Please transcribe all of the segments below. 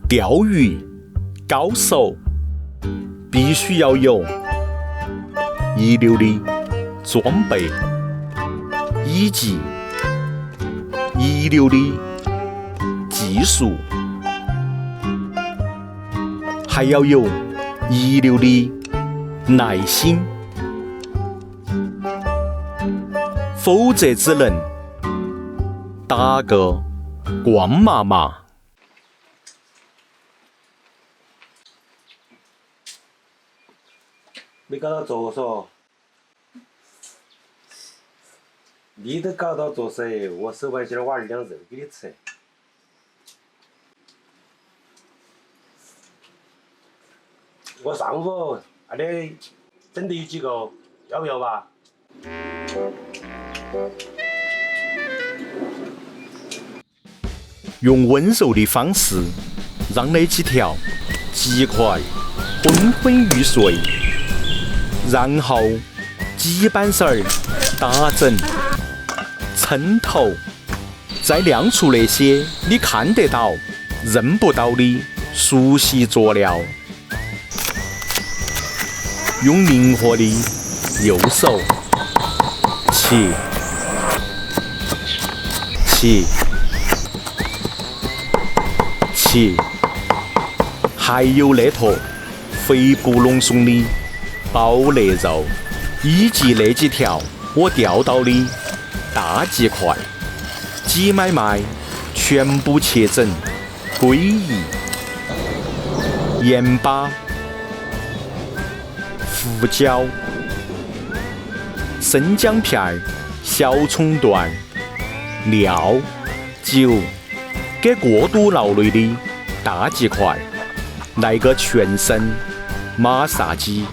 钓鱼高手必须要有一流的装备以及一流的技术，还要有一流的耐心，否则只能打个光麻麻。没搞到做嗦，你都搞到做噻，我手板今儿挖2两肉给你吃。我上午那里整的有几个，要不要吧？用温柔的方式让那几条鸡块昏昏欲睡，然后几板绳儿打整抻头，再亮出那些你看得到认不到的熟悉佐料，用灵活的右手切切，还有那坨肥不隆松的宝肋肉，以及那几条我钓到的大鸡块，几买卖全部切整归一，盐巴、胡椒、生姜片、小葱段、料、酒，给过度劳累的大鸡块来个全身马杀鸡。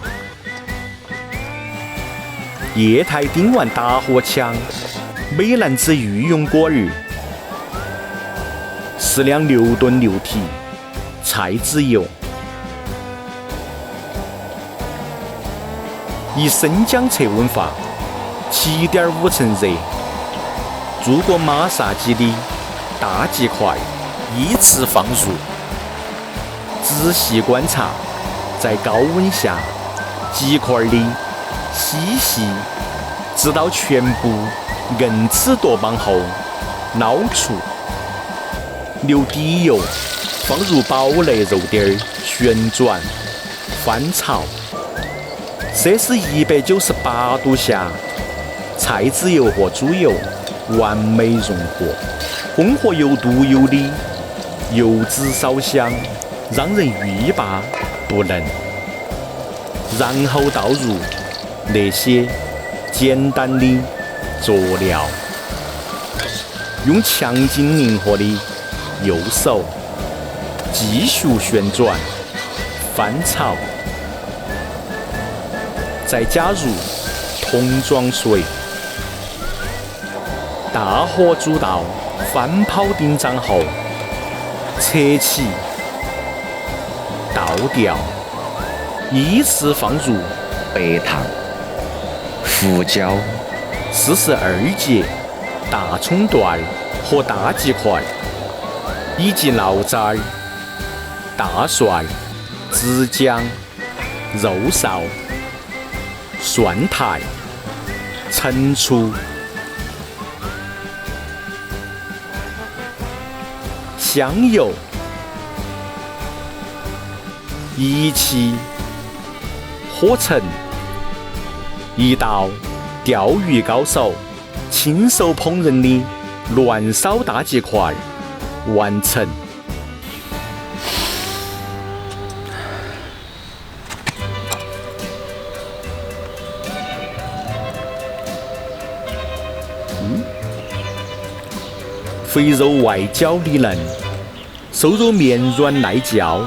液态丁烷打火枪、美男子御用果儿，适量6吨牛蹄、菜籽油，以生姜测温法，7.5成热，煮过马杀鸡的大鸡块依次放入，仔细观察，在高温下鸡块的嬉戏，直到全部硬齿夺棒后捞出，留底油，放入宝肋肉丁儿，旋转翻炒，摄氏198度下，菜籽油和猪油完美融合，混合有独有的油脂烧香，让人欲罢不能。然后倒入那些简单的佐料，用强劲灵活的右手继续旋转翻炒，再加入桶装水，大火煮到翻泡顶涨后，扯起倒掉，依次放入白糖、胡椒、42节大葱段和大鸡块，以及醪糟、大蒜、枝姜、肉臊、蒜苔、陈醋、香油，一起和成一道钓鱼高手亲手烹饪的乱烧大鸡块完成。肥肉外焦里嫩，瘦肉绵软耐嚼，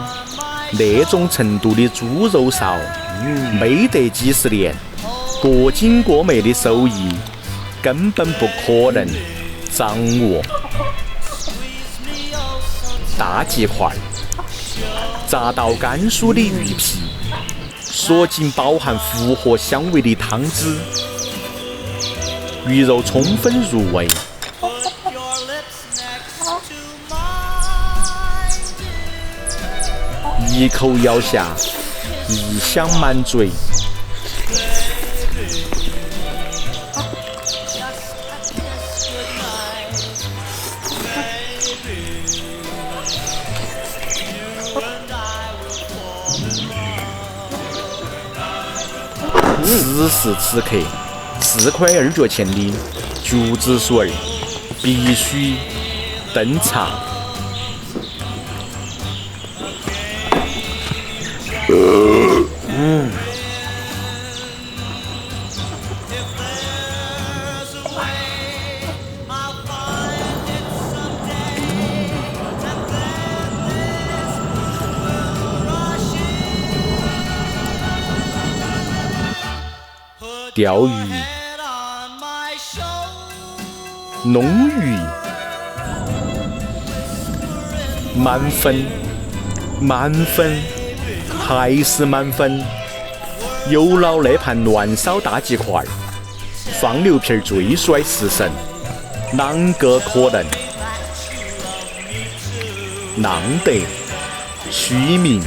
那种程度的猪肉臊，没得几十年过精过美的手艺根本不可能掌握。大鸡块炸到甘酥的鱼皮，锁紧饱含复合香味的汤汁，鱼肉充分入味，一口咬下，异香满嘴。此时此刻，4块2角钱的橘子水必须登场。钓鱼、弄鱼，满分，满分，还是满分。有老那盘乱烧大鸡块，放牛皮最帅是神，啷个可能？浪得虚名。